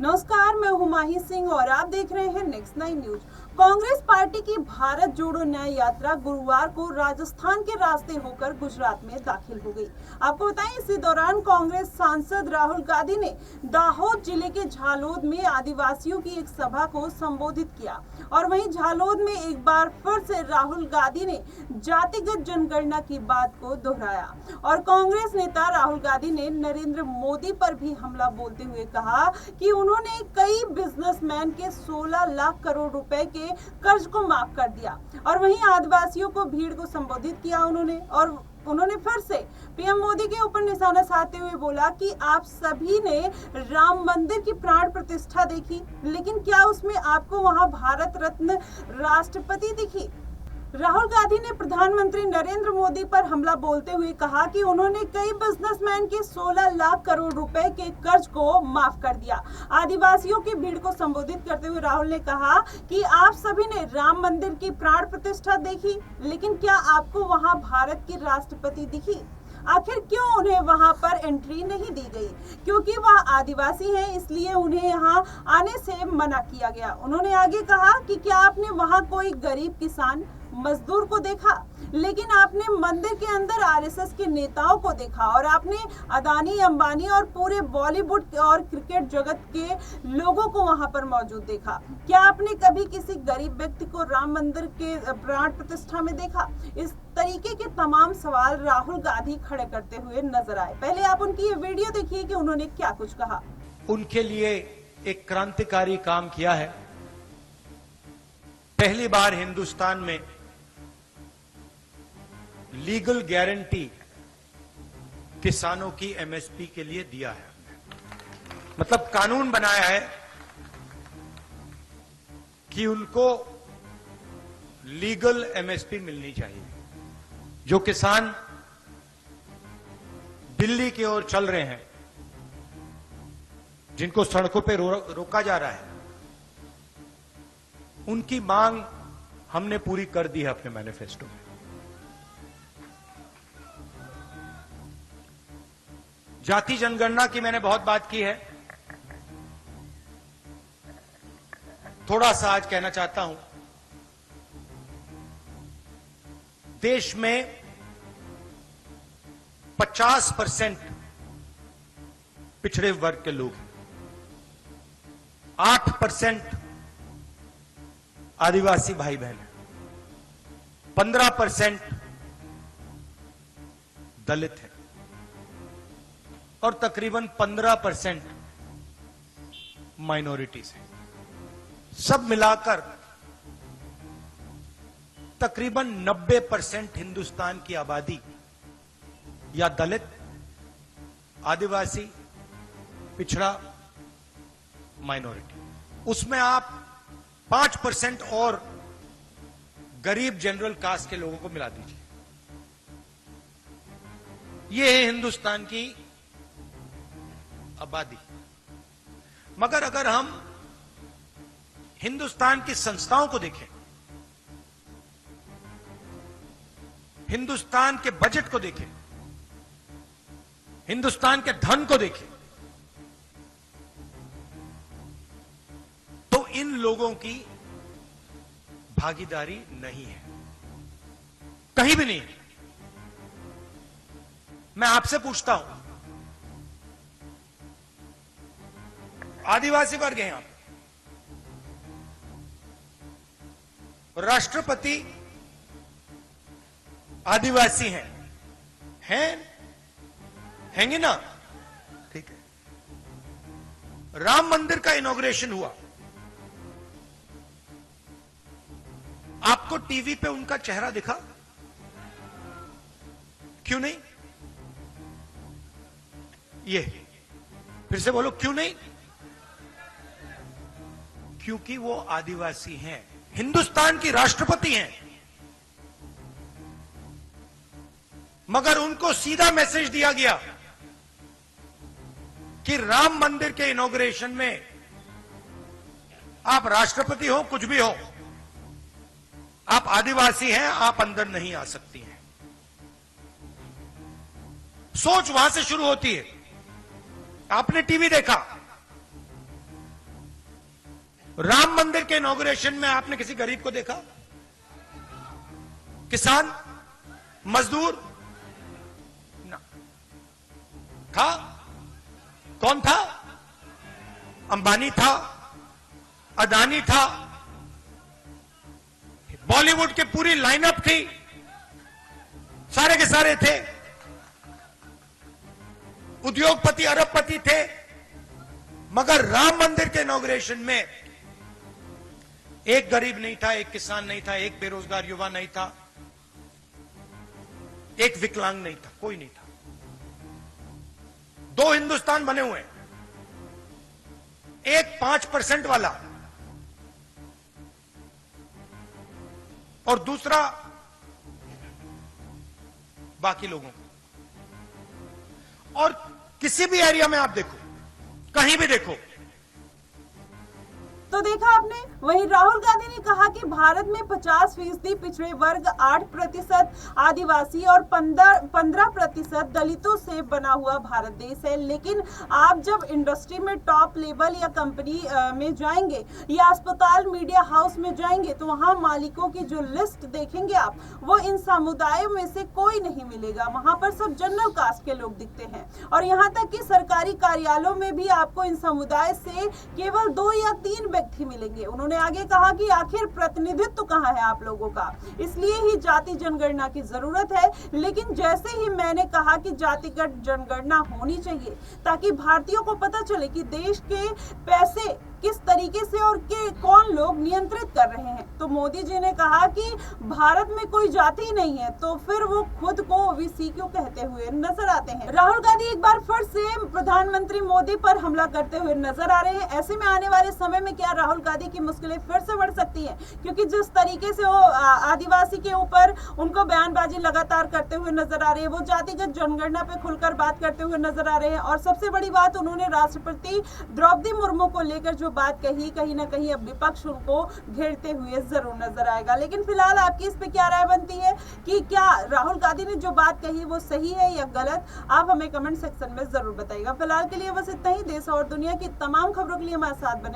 नमस्कार, मैं हूं माही सिंह और आप देख रहे हैं नेक्स्ट 9 न्यूज। कांग्रेस पार्टी की भारत जोड़ो न्याय यात्रा गुरुवार को राजस्थान के रास्ते होकर गुजरात में दाखिल हो गई। आपको बताएं, इसी दौरान कांग्रेस सांसद राहुल गांधी ने दाहोद जिले के झालोद में आदिवासियों की एक सभा को संबोधित किया और वहीं झालोद में एक बार फिर से राहुल गांधी ने जातिगत जनगणना की बात को दोहराया और कांग्रेस नेता राहुल गांधी ने नरेंद्र मोदी पर भी हमला बोलते हुए कहा कि उन्होंने कई बिजनेसमैन के 16 लाख करोड़ रुपए के कर्ज को माफ कर दिया और वहीं आदिवासियों को भीड़ को संबोधित किया उन्होंने फिर से पीएम मोदी के ऊपर निशाना साधते हुए बोला कि आप सभी ने राम मंदिर की प्राण प्रतिष्ठा देखी, लेकिन क्या उसमें आपको वहां भारत रत्न राष्ट्रपति दिखी। राहुल गांधी ने प्रधानमंत्री नरेंद्र मोदी पर हमला बोलते हुए कहा कि उन्होंने कई बिजनेसमैन के 16 लाख करोड़ रुपए के कर्ज को माफ कर दिया। आदिवासियों की भीड़ को संबोधित करते हुए राहुल ने कहा कि आप सभी ने राम मंदिर की प्राण प्रतिष्ठा देखी, लेकिन क्या आपको वहां भारत की राष्ट्रपति दिखी। आखिर क्यों उन्हें वहां पर एंट्री नहीं दी गई? क्योंकि वह आदिवासी हैं, इसलिए उन्हें यहां आने से मना किया गया। उन्होंने आगे कहा कि क्या आपने वहां कोई गरीब किसान मजदूर को देखा, लेकिन आपने मंदिर के अंदर आरएसएस के नेताओं को देखा और आपने अदानी, अंबानी और पूरे बॉलीवुड और क्रिकेट जगत के लोगों को वहां पर मौजूद देखा। क्या आपने कभी किसी गरीब व्यक्ति को राम मंदिर के प्राण प्रतिष्ठा में देखा? इस तरीके के तमाम सवाल राहुल गांधी खड़े करते हुए नजर आए। पहले आप उनकी ये वीडियो देखिए कि उन्होंने क्या कुछ कहा। उनके लिए एक क्रांतिकारी काम किया है। पहली बार हिंदुस्तान में लीगल गारंटी किसानों की एमएसपी के लिए दिया है। मतलब कानून बनाया है कि उनको लीगल एमएसपी मिलनी चाहिए। जो किसान दिल्ली की ओर चल रहे हैं, जिनको सड़कों पे रोका जा रहा है, उनकी मांग हमने पूरी कर दी है अपने मैनिफेस्टो में। जाति जनगणना की मैंने बहुत बात की है। थोड़ा सा आज कहना चाहता हूं। देश में 50% पिछड़े वर्ग के लोग, 8% आदिवासी भाई बहन, 15% दलित है और तकरीबन 15% माइनॉरिटीज है। सब मिलाकर तकरीबन 90% हिंदुस्तान की आबादी या दलित, आदिवासी, पिछड़ा, माइनॉरिटी। उसमें आप 5% और गरीब जनरल कास्ट के लोगों को मिला दीजिए। यह है हिंदुस्तान की आबादी। मगर अगर हम हिंदुस्तान की संस्थाओं को देखें, हिंदुस्तान के बजट को देखें, हिंदुस्तान के धन को देखें, तो इन लोगों की भागीदारी नहीं है, कहीं भी नहीं है। मैं आपसे पूछता हूं, आदिवासी वर्ग हैं आप, राष्ट्रपति आदिवासी हैं हैंगे ना? ठीक है। राम मंदिर का इनॉग्रेशन हुआ, आपको टीवी पे उनका चेहरा दिखा? क्यों नहीं? ये फिर से बोलो, क्यों नहीं? क्योंकि वो आदिवासी हैं, हिंदुस्तान की राष्ट्रपति हैं। मगर उनको सीधा मैसेज दिया गया कि राम मंदिर के इनॉग्रेशन में आप राष्ट्रपति हो, कुछ भी हो, आप आदिवासी हैं, आप अंदर नहीं आ सकती हैं। सोच वहां से शुरू होती है। आपने टीवी देखा, राम मंदिर के इनॉग्रेशन में आपने किसी गरीब को देखा? किसान, मजदूर ना था? कौन था? अंबानी था, अदानी था, बॉलीवुड की पूरी लाइनअप थी, सारे के सारे थे, उद्योगपति अरबपति थे। मगर राम मंदिर के इनॉग्रेशन में एक गरीब नहीं था, एक किसान नहीं था, एक बेरोजगार युवा नहीं था, एक विकलांग नहीं था, कोई नहीं था। दो हिंदुस्तान बने हुए हैं, एक 5% वाला और दूसरा बाकी लोगों को। और किसी भी एरिया में आप देखो, कहीं भी देखो। तो देखा आपने, वहीं राहुल गांधी ने कहा कि भारत में 50% पिछड़े वर्ग, 8% आदिवासी और 15% दलितों से बना हुआ भारत देश है। लेकिन आप जब इंडस्ट्री में टॉप लेवल या कंपनी में जाएंगे या अस्पताल, मीडिया हाउस में जाएंगे तो वहां मालिकों की जो लिस्ट देखेंगे आप, वो इन समुदायों में से कोई नहीं मिलेगा। वहां पर सब जनरल कास्ट के लोग दिखते हैं और यहाँ तक कि सरकारी कार्यालयों में भी आपको इन समुदाय से केवल 2 या 3 व्यक्ति मिलेंगे। उन्होंने आगे कहा कि आखिर प्रतिनिधित्व कहाँ है आप लोगों का, इसलिए ही जाति जनगणना की जरूरत है। लेकिन जैसे ही मैंने कहा कि जातिगत जनगणना होनी चाहिए ताकि भारतीयों को पता चले कि देश के पैसे किस तरीके से और कौन लोग नियंत्रित कर रहे हैं, तो मोदी जी ने कहा कि भारत में कोई जाति नहीं है, तो फिर वो खुद को ओबीसी क्यों कहते हुए नजर आते हैं। राहुल गांधी एक बार फिर से प्रधानमंत्री मोदी पर हमला करते हुए नजर आ रहे हैं। ऐसे में आने वाले समय में क्या राहुल गांधी की मुश्किलें फिर से बढ़ सकती हैं, क्योंकि जिस तरीके से वो आदिवासी के ऊपर उनको बयानबाजी लगातार करते हुए नजर आ रही है, वो जातिगत जनगणना पे खुलकर बात करते हुए नजर आ रहे हैं। और सबसे बड़ी बात, उन्होंने राष्ट्रपति द्रौपदी मुर्मू को लेकर जो बात कही, कहीं ना कहीं अब विपक्ष उनको घेरते हुए जरूर नजर आएगा। लेकिन फिलहाल आपकी इस पे क्या राय बनती है कि क्या राहुल गांधी ने जो बात कही वो सही है या गलत? आप हमें कमेंट सेक्शन में जरूर बताइएगा। फिलहाल के लिए बस इतना ही। देश और दुनिया की तमाम खबरों के लिए हमारे साथ बने।